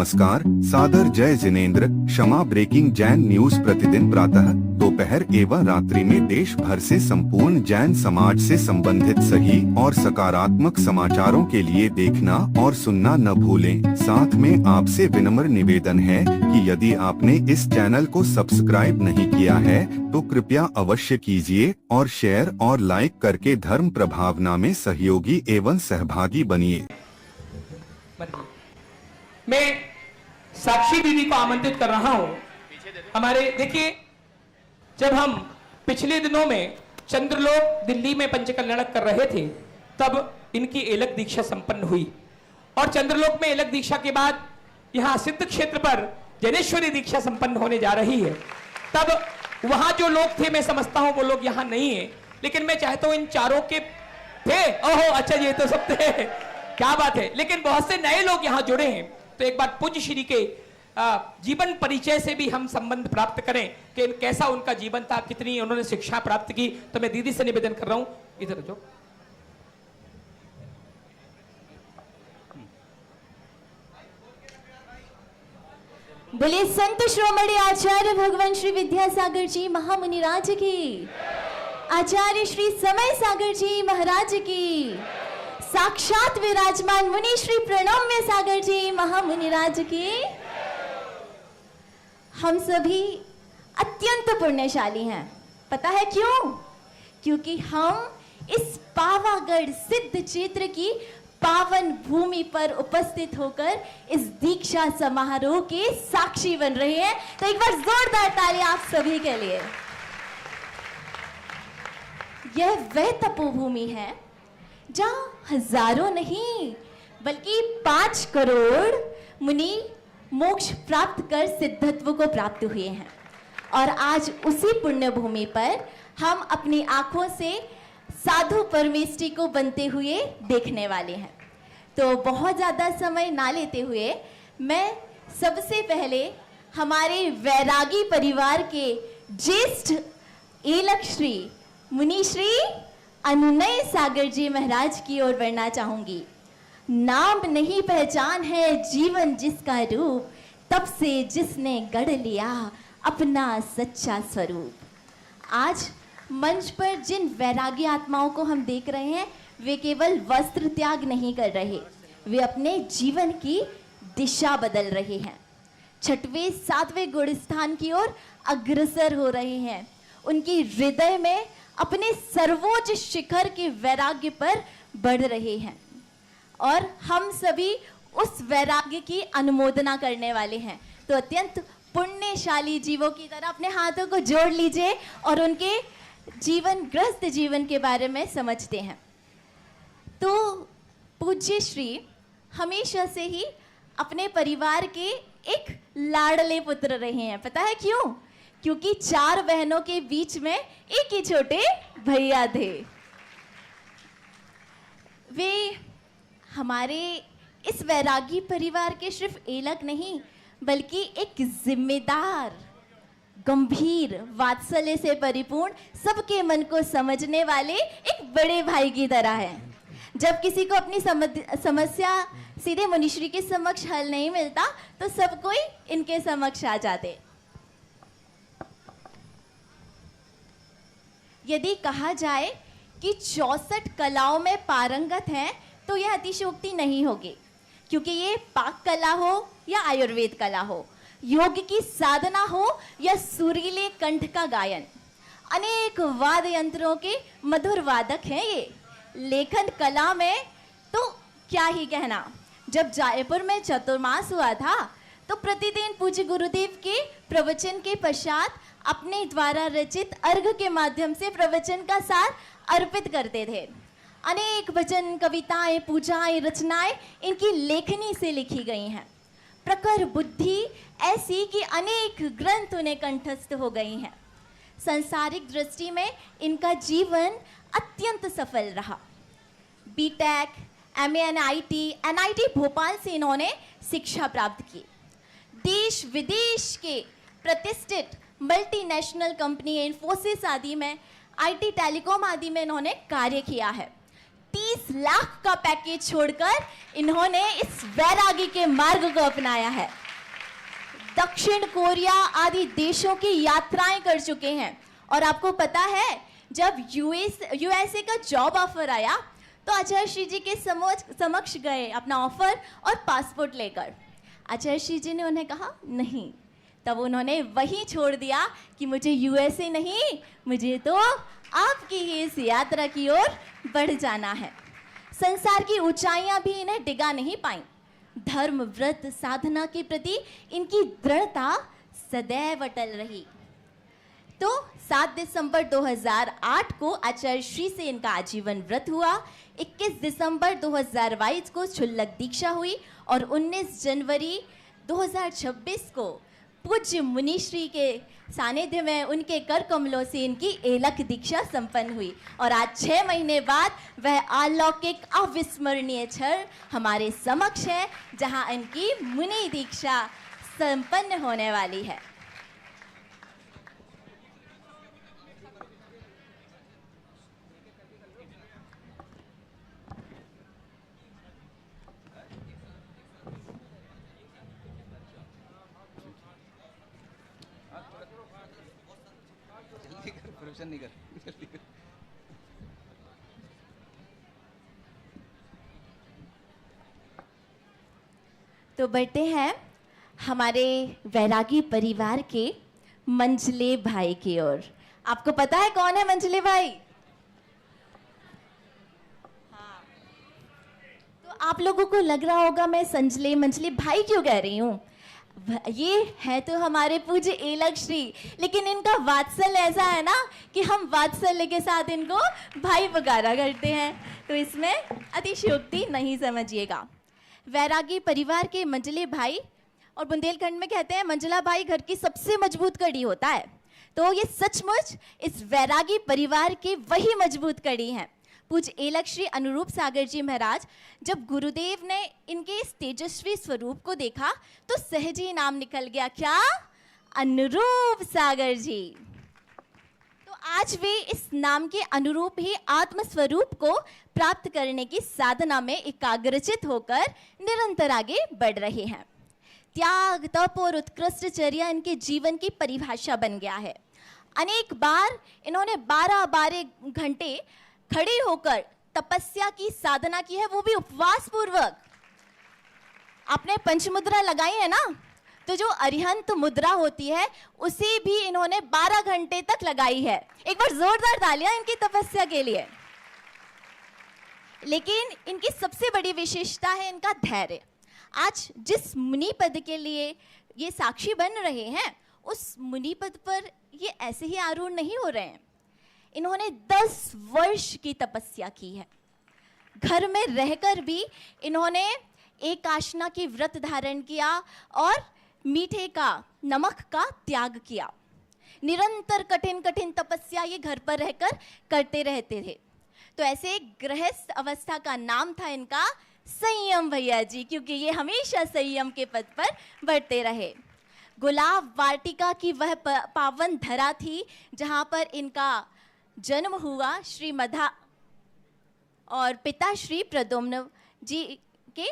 नमस्कार, सादर जय जिनेंद्र। क्षमा ब्रेकिंग जैन न्यूज प्रतिदिन प्रातः, दोपहर एवं रात्रि में देश भर से संपूर्ण जैन समाज से संबंधित सही और सकारात्मक समाचारों के लिए देखना और सुनना न भूलें। साथ में आपसे विनम्र निवेदन है कि यदि आपने इस चैनल को सब्सक्राइब नहीं किया है तो कृपया अवश्य कीजिए और शेयर और लाइक करके धर्म प्रभावना में सहयोगी एवं सहभागी बनिए। मैं साक्षी दीदी को आमंत्रित कर रहा हूं। हमारे देखिए, जब हम पिछले दिनों में चंद्रलोक दिल्ली में पंचकल्याण कर रहे थे तब इनकी एलक दीक्षा संपन्न हुई और चंद्रलोक में एलक दीक्षा के बाद यहां सिद्ध क्षेत्र पर जनेश्वरी दीक्षा संपन्न होने जा रही है। तब वहां जो लोग थे, मैं समझता हूं वो लोग यहां नहीं है, लेकिन मैं चाहता हूं इन चारों के थे। ओहो अच्छा, ये तो सब थे, क्या बात है। लेकिन बहुत से नए लोग यहां जुड़े हैं, तो एक बार पूज्य श्री के जीवन परिचय से भी हम संबंध प्राप्त करें कि कैसा उनका जीवन था, कितनी उन्होंने शिक्षा प्राप्त की। तो मैं दीदी से निवेदन कर रहा हूं, इधर जो बोले संत श्रोमणी आचार्य भगवान श्री विद्यासागर जी महामुनिराज की, आचार्य श्री समय सागर जी महाराज की, साक्षात विराजमान मुनि श्री प्रणम्य सागर जी महामुनिराज की। हम सभी अत्यंत पुण्यशाली हैं। पता है क्यों? क्योंकि हम इस पावागढ़ सिद्ध क्षेत्र की पावन भूमि पर उपस्थित होकर इस दीक्षा समारोह के साक्षी बन रहे हैं। तो एक बार जोरदार ताली आप सभी के लिए। यह वह तपोभूमि है जहां हजारों नहीं बल्कि 5 करोड़ मुनि मोक्ष प्राप्त कर सिद्धत्व को प्राप्त हुए हैं। और आज उसी पुण्य भूमि पर हम अपनी आंखों से साधु परमेष्ठी को बनते हुए देखने वाले हैं। तो बहुत ज़्यादा समय ना लेते हुए मैं सबसे पहले हमारे वैरागी परिवार के ज्येष्ठ एलक श्री मुनि श्री अनुनय सागर जी महाराज की ओर बढ़ना चाहूंगी। नाम नहीं पहचान है जीवन जिसका रूप, तब से जिसने गढ़ लिया अपना सच्चा स्वरूप। आज मंच पर जिन वैरागी आत्माओं को हम देख रहे हैं, वे केवल वस्त्र त्याग नहीं कर रहे, वे अपने जीवन की दिशा बदल रहे हैं। 6वें 7वें गुणस्थान की ओर अग्रसर हो रहे हैं। उनकी हृदय में अपने सर्वोच्च शिखर के वैराग्य पर बढ़ रहे हैं और हम सभी उस वैराग्य की अनुमोदना करने वाले हैं। तो अत्यंत पुण्यशाली जीवों की तरह अपने हाथों को जोड़ लीजिए और उनके जीवन, ग्रस्त जीवन के बारे में समझते हैं। तो पूज्य श्री हमेशा से ही अपने परिवार के एक लाडले पुत्र रहे हैं। पता है क्यों? क्योंकि 4 बहनों के बीच में एक ही छोटे भैया थे। वे हमारे इस वैरागी परिवार के सिर्फ एलक नहीं बल्कि एक जिम्मेदार, गंभीर, वात्सल्य से परिपूर्ण, सबके मन को समझने वाले एक बड़े भाई की तरह है। जब किसी को अपनी समस्या सीधे मुनिश्री के समक्ष हल नहीं मिलता तो सब कोई इनके समक्ष आ जाते। यदि कहा जाए कि 64 कलाओं में पारंगत हैं तो यह अतिशयोक्ति नहीं होगी, क्योंकि ये पाक कला हो या आयुर्वेद कला हो, योग की साधना हो या सुरीले कंठ का गायन, अनेक वाद्य यंत्रों के मधुर वादक हैं ये। लेखन कला में तो क्या ही कहना। जब जयपुर में चतुर्मास हुआ था तो प्रतिदिन पूज्य गुरुदेव के प्रवचन के पश्चात अपने द्वारा रचित अर्घ के माध्यम से प्रवचन का सार अर्पित करते थे। अनेक भजन, कविताएं, पूजाएं, रचनाएं इनकी लेखनी से लिखी गई हैं। प्रखर बुद्धि ऐसी कि अनेक ग्रंथ उन्हें कंठस्थ हो गई हैं। सांसारिक दृष्टि में इनका जीवन अत्यंत सफल रहा। बीटेक, एमए एनआईटी भोपाल से इन्होंने शिक्षा प्राप्त की। देश विदेश के प्रतिष्ठित मल्टीनेशनल कंपनी इन्फोसिस आदि में, आईटी टेलीकॉम आदि में इन्होंने कार्य किया है। 30 लाख का पैकेज छोड़कर इन्होंने इस वैरागी के मार्ग को अपनाया है। दक्षिण कोरिया आदि देशों की यात्राएं कर चुके हैं। और आपको पता है, जब यूएसए का जॉब ऑफर आया तो आचार्य श्री जी के समक्ष गए अपना ऑफर और पासपोर्ट लेकर। आचार्य श्री जी ने उन्हें कहा नहीं। तब उन्होंने वही छोड़ दिया कि मुझे यूएसए नहीं, मुझे तो आपकी ही इस यात्रा की ओर बढ़ जाना है। संसार की ऊंचाइयां भी इन्हें डिगा नहीं पाई। धर्म, व्रत, साधना के प्रति इनकी दृढ़ता सदैव अटल रही। तो 7 दिसंबर 2008 को आचार्य श्री से इनका आजीवन व्रत हुआ। 21 दिसंबर 2022 को क्षुल्लक दीक्षा हुई और 19 जनवरी 2026 को पूज्य मुनि श्री के सानिध्य में उनके कर कमलों से इनकी एलक दीक्षा संपन्न हुई। और आज 6 महीने बाद वह अलौकिक अविस्मरणीय क्षण हमारे समक्ष है, जहां इनकी मुनि दीक्षा संपन्न होने वाली है। नहीं कर तो बढ़ते हैं हमारे वैरागी परिवार के मंझले भाई की ओर। आपको पता है कौन है मंझले भाई? हाँ। तो आप लोगों को लग रहा होगा मैं संजले मंझले भाई क्यों कह रही हूँ। ये है तो हमारे पूज्य एलक श्री, लेकिन इनका वात्सल्य ऐसा है ना कि हम वात्सल्य के साथ इनको भाई पुकारा करते हैं, तो इसमें अतिशयोक्ति नहीं समझिएगा। वैरागी परिवार के मंझले भाई, और बुंदेलखंड में कहते हैं मंझला भाई घर की सबसे मजबूत कड़ी होता है। तो ये सचमुच इस वैरागी परिवार की वही मजबूत कड़ी हैं। पूज्य एलक श्री अनुरूप सागर जी महाराज, जब गुरुदेव ने इनके इस तेजस्वी स्वरूप को देखा तो सहज ही नाम निकल गया, क्या? अनुरूप सागर जी। तो आज वे इस नाम के अनुरूप ही आत्म स्वरूप को प्राप्त करने की साधना में एकाग्रचित होकर निरंतर आगे बढ़ रहे हैं। त्याग, तप और उत्कृष्ट चर्या इनके जीवन की परिभाषा बन गया है। अनेक बार इन्होंने 12-12 घंटे खड़े होकर तपस्या की साधना की है, वो भी उपवास पूर्वक। आपने पंचमुद्रा लगाई है ना, तो जो अरिहंत मुद्रा होती है उसे भी इन्होंने 12 घंटे तक लगाई है। एक बार जोरदार तालियां इनकी तपस्या के लिए। लेकिन इनकी सबसे बड़ी विशेषता है इनका धैर्य। आज जिस मुनि पद के लिए ये साक्षी बन रहे हैं, उस मुनि पद पर ये ऐसे ही आरूढ़ नहीं हो रहे हैं। इन्होंने 10 वर्ष की तपस्या की है। घर में रहकर भी इन्होंने एक आशना की व्रत धारण किया और मीठे का, नमक का त्याग किया। निरंतर कठिन कठिन तपस्या ये घर पर रहकर करते रहते थे। तो ऐसे गृहस्थ अवस्था का नाम था इनका संयम भैया जी, क्योंकि ये हमेशा संयम के पद पर बढ़ते रहे। गुलाब वाटिका की वह पावन धरा थी जहाँ पर इनका जन्म हुआ, श्री मधा और पिता श्री प्रद्युम्न जी के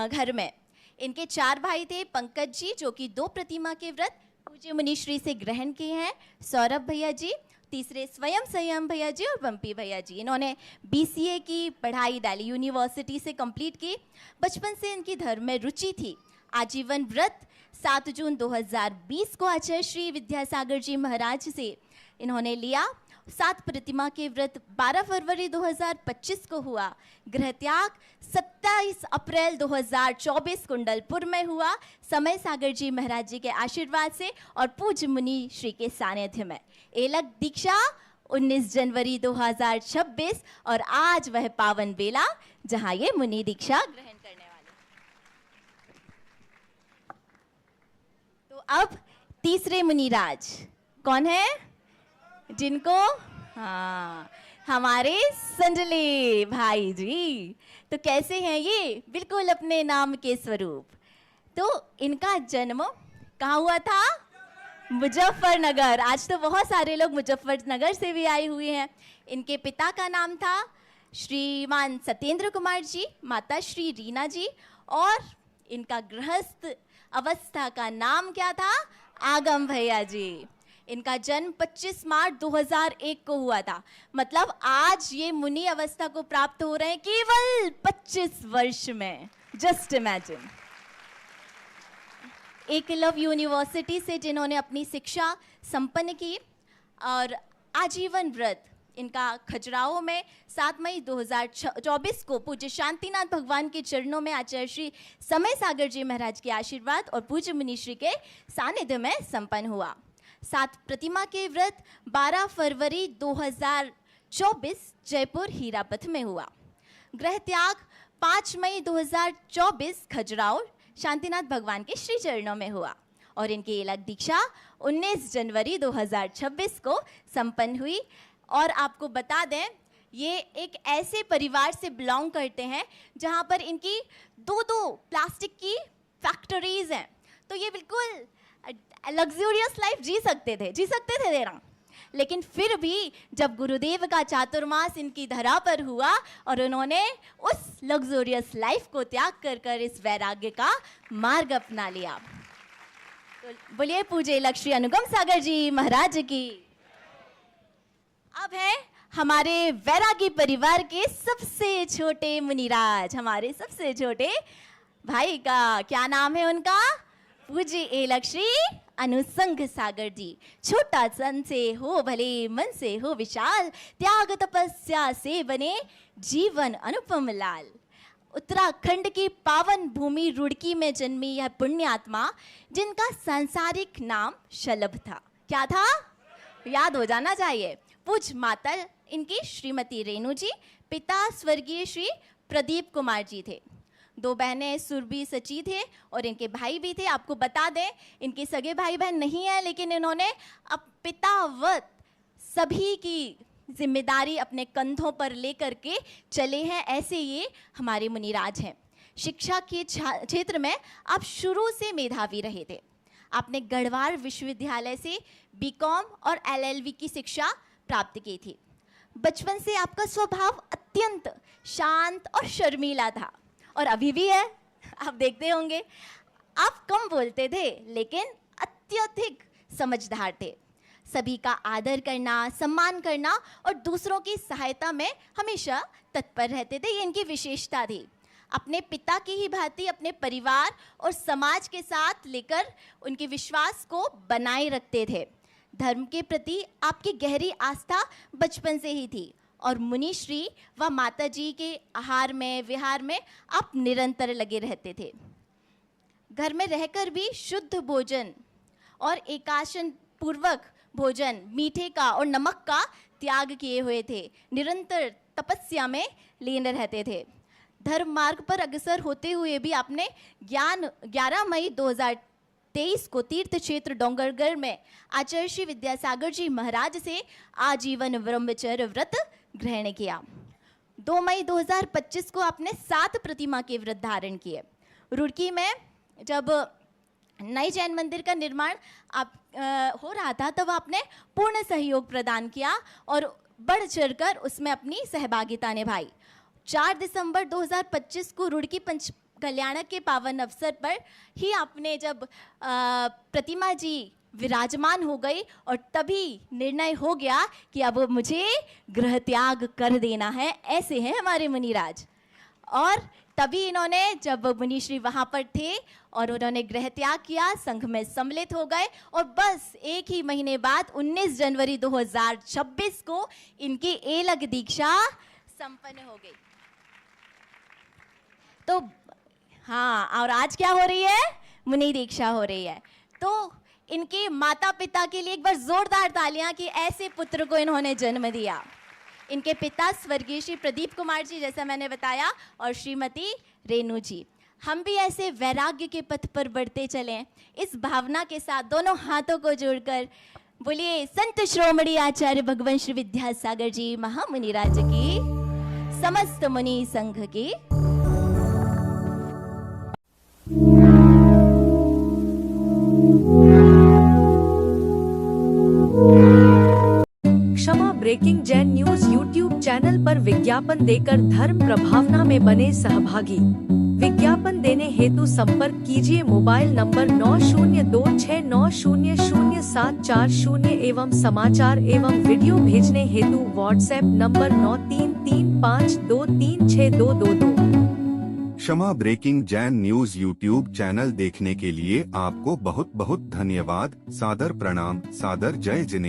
घर में। इनके 4 भाई थे, पंकज जी जो कि 2 प्रतिमा के व्रत पूज्य मुनि श्री से ग्रहण किए हैं, सौरभ भैया जी, तीसरे स्वयं संयम भैया जी और बम्पी भैया जी। इन्होंने BCA की पढ़ाई दिल्ली यूनिवर्सिटी से कंप्लीट की। बचपन से इनकी धर्म में रुचि थी। आजीवन व्रत 7 जून 2020 को आचार्य श्री विद्यासागर जी महाराज से इन्होंने लिया। 7 प्रतिमा के व्रत 12 फरवरी 2025 को हुआ। गृह त्याग 27 अप्रैल 2024 कुंडलपुर में हुआ, समय सागर जी महाराज जी के आशीर्वाद से और पूज्य मुनि श्री के सानिध्य में। एलक दीक्षा 19 जनवरी 2026 और आज वह पावन बेला जहां ये मुनि दीक्षा ग्रहण करने वाले। तो अब तीसरे मुनिराज कौन है? जिनको हमारे संजले भाई जी। तो कैसे हैं ये? बिल्कुल अपने नाम के स्वरूप। तो इनका जन्म कहाँ हुआ था? मुजफ्फरनगर। आज तो बहुत सारे लोग मुजफ्फरनगर से भी आए हुए हैं। इनके पिता का नाम था श्रीमान सत्येंद्र कुमार जी, माता श्री रीना जी, और इनका गृहस्थ अवस्था का नाम क्या था? आगम भैया जी। इनका जन्म 25 मार्च 2001 को हुआ था। मतलब आज ये मुनि अवस्था को प्राप्त हो रहे हैं केवल 25 वर्ष में। Just imagine. एकलव्य यूनिवर्सिटी से जिन्होंने अपनी शिक्षा संपन्न की, और आजीवन व्रत इनका खजुराहो में 7 मई 2024 को पूज्य शांतिनाथ भगवान के चरणों में आचार्य श्री समय सागर जी महाराज के आशीर्वाद और पूज्य मुनिश्री के सानिध्य में संपन्न हुआ। 7 प्रतिमा के व्रत 12 फरवरी 2024 जयपुर हीरापथ में हुआ। ग्रह त्याग 5 मई 2024 खजुराहो शांतिनाथ भगवान के श्री चरणों में हुआ, और इनकी अलग दीक्षा 19 जनवरी 2026 को संपन्न हुई। और आपको बता दें, ये एक ऐसे परिवार से बिलोंग करते हैं जहां पर इनकी 2 प्लास्टिक की फैक्ट्रीज हैं। तो ये बिल्कुल लग्जूरियस लाइफ जी सकते थे देना। लेकिन फिर भी जब गुरुदेव का चातुर्मास इनकी धरा पर हुआ और उन्होंने उस लग्जूरियस लाइफ को त्याग कर इस वैराग्य का मार्ग अपना लिया। तो बोलिए पूज्य लक्ष्मी अनुगम सागर जी महाराज की। अब है हमारे वैरागी परिवार के सबसे छोटे मुनिराज, हमारे सबसे छोटे भाई का क्या नाम है उनका? पूज्य एलक श्री अनुसंग सागर जी। छोटा सन से हो भले, मन से हो विशाल, त्याग तपस्या से बने जीवन अनुपम लाल। उत्तराखंड की पावन भूमि रुड़की में जन्मी यह पुण्य आत्मा, जिनका सांसारिक नाम शलभ था। क्या था? याद हो जाना चाहिए। पूज्य माता इनकी श्रीमती रेणु जी, पिता स्वर्गीय श्री प्रदीप कुमार जी थे। 2 बहनें सुरभि सची थे और इनके भाई भी थे। आपको बता दें, इनके सगे भाई बहन नहीं है, लेकिन इन्होंने अब पितावत सभी की जिम्मेदारी अपने कंधों पर लेकर के चले हैं। ऐसे ये हमारे मुनिराज हैं। शिक्षा के क्षेत्र में आप शुरू से मेधावी रहे थे। आपने गढ़वाल विश्वविद्यालय से बीकॉम और एलएलबी की शिक्षा प्राप्त की थी। बचपन से आपका स्वभाव अत्यंत शांत और शर्मीला था, और अभी भी है। आप देखते होंगे, आप कम बोलते थे लेकिन अत्यधिक समझदार थे। सभी का आदर करना, सम्मान करना और दूसरों की सहायता में हमेशा तत्पर रहते थे। ये इनकी विशेषता थी। अपने पिता की ही भांति अपने परिवार और समाज के साथ लेकर उनके विश्वास को बनाए रखते थे। धर्म के प्रति आपकी गहरी आस्था बचपन से ही थी, और मुनिश्री व माता जी के आहार में विहार में आप निरंतर लगे रहते थे। घर में रहकर भी शुद्ध भोजन और एकाशन पूर्वक भोजन, मीठे का और नमक का त्याग किए हुए थे। निरंतर तपस्या में लीन रहते थे। धर्म मार्ग पर अग्रसर होते हुए भी आपने 11 मई 2023 को तीर्थ क्षेत्र डोंगरगढ़ में आचार्य श्री विद्यासागर जी महाराज से आजीवन ब्रह्मचर्य व्रत ग्रहण किया। 2 मई 2025 को आपने 7 प्रतिमा के व्रत धारण किए। रुड़की में जब नए जैन मंदिर का निर्माण हो रहा था, तब आपने पूर्ण सहयोग प्रदान किया और बढ़ चढ़कर उसमें अपनी सहभागिता निभाई। 4 दिसंबर 2025 को रुड़की पंच कल्याणक के पावन अवसर पर ही आपने जब प्रतिमा जी विराजमान हो गई, और तभी निर्णय हो गया कि अब मुझे गृह त्याग कर देना है। ऐसे हैं हमारे मुनिराज। और तभी इन्होंने, जब मुनिश्री वहाँ पर थे और उन्होंने गृह त्याग किया, संघ में सम्मिलित हो गए, और बस एक ही महीने बाद 19 जनवरी 2026 को इनकी एलग दीक्षा संपन्न हो गई। तो हाँ, और आज क्या हो रही है? मुनि दीक्षा हो रही है। तो इनके माता पिता के लिए एक बार जोरदार तालियां कि ऐसे पुत्र को इन्होंने जन्म दिया। इनके पिता स्वर्गीय श्री प्रदीप कुमार जी, जैसा मैंने बताया, और श्रीमती रेणु जी। हम भी ऐसे वैराग्य के पथ पर बढ़ते चलें, इस भावना के साथ दोनों हाथों को जोड़कर बोलिए संत श्रोमणी आचार्य भगवान श्री विद्यासागर जी महामुनिराज की, समस्त मुनि संघ की। Kshama breaking Jain news YouTube channel पर पर विज्ञापन देकर धर्म प्रभावना में बने सहभागी। विज्ञापन देने हेतु संपर्क कीजिए मोबाइल नंबर 9026900740 एवं समाचार एवं वीडियो भेजने हेतु WhatsApp number 9335236222। Kshama breaking Jain news YouTube channel देखने के लिए आपको बहुत बहुत धन्यवाद। सादर प्रणाम, सादर जय जिनेंद्र।